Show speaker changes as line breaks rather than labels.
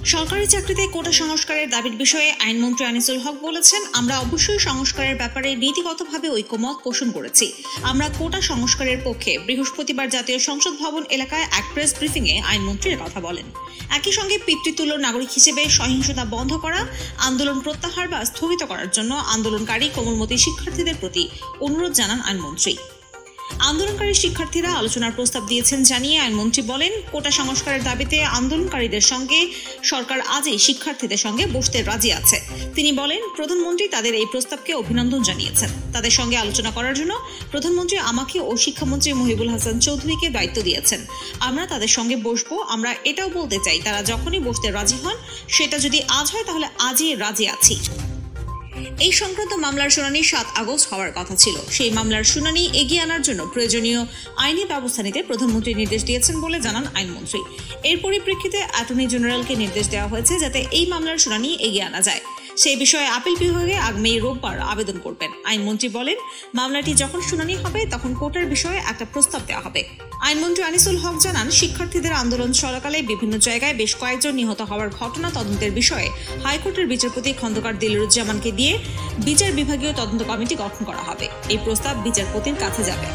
সরকারি চাকরিতে কোটা সংস্কারের দাবির বিষয়ে আইনমন্ত্রী আনিসুল হক বলেছেন, আমরা অবশ্যই সংস্কারের ব্যাপারে নীতিগতভাবে ঐকমত পোষণ করেছি। আমরা কোটা সংস্কারের পক্ষে। বৃহস্পতিবার জাতীয় সংসদ ভবন এলাকায় এক প্রেস ব্রিফিংয়ে আইনমন্ত্রী কথা বলেন। একই সঙ্গে পিতৃতুল্য নাগরিক হিসেবে সহিংসতা বন্ধ করা, আন্দোলন প্রত্যাহার বা স্থগিত করার জন্য আন্দোলনকারী কোমলমতি শিক্ষার্থীদের প্রতি অনুরোধ জানান আইনমন্ত্রী। আন্দোলনকারী শিক্ষার্থীরা আলোচনার প্রস্তাব দিয়েছেন জানিয়ে আইনমন্ত্রী বলেন, কোটা সংস্কারের দাবিতে আন্দোলনকারীদের সঙ্গে সরকার আজই শিক্ষার্থীদের সঙ্গে বসতে রাজি আছে। তিনি বলেন, প্রধানমন্ত্রী তাদের এই প্রস্তাবকে অভিনন্দন জানিয়েছেন। তাদের সঙ্গে আলোচনা করার জন্য প্রধানমন্ত্রী আমাকে ও শিক্ষামন্ত্রী মহিবুল হাসান চৌধুরীকে দায়িত্ব দিয়েছেন। আমরা তাদের সঙ্গে বসবো। আমরা এটাও বলতে চাই, তারা যখনই বসতে রাজি হন, সেটা যদি আজ হয় তাহলে আজই রাজি আছি। এই সংক্রান্ত মামলার শুনানি 7 আগস্ট হওয়ার কথা ছিল। সেই মামলার শুনানি এগিয়ে আনার জন্য প্রয়োজনীয় আইনি ব্যবস্থা নিতে প্রধানমন্ত্রী নির্দেশ দিয়েছেন বলে জানান আইনমন্ত্রী। এর পরিপ্রেক্ষিতে অ্যাটর্নি জেনারেলকে নির্দেশ দেওয়া হয়েছে যাতে এই মামলার শুনানি এগিয়ে আনা যায়। সেই বিষয়ে আপিল বিভাগে আগামী রোববার আবেদন করবেন। আইনমন্ত্রী বলেন, মামলাটি যখন শুনানি হবে তখন কোটার বিষয়ে একটা প্রস্তাব দেওয়া হবে। আইনমন্ত্রী আনিসুল হক জানান, শিক্ষার্থীদের আন্দোলন চলাকালে বিভিন্ন জায়গায় বেশ কয়েকজন নিহত হওয়ার ঘটনা তদন্তের বিষয়ে হাইকোর্টের বিচারপতি খন্দকার দিলরুজ্জামানকে দিয়ে বিচার বিভাগীয় তদন্ত কমিটি গঠন করা হবে। এই প্রস্তাব বিচারপতির কাছে যাবে।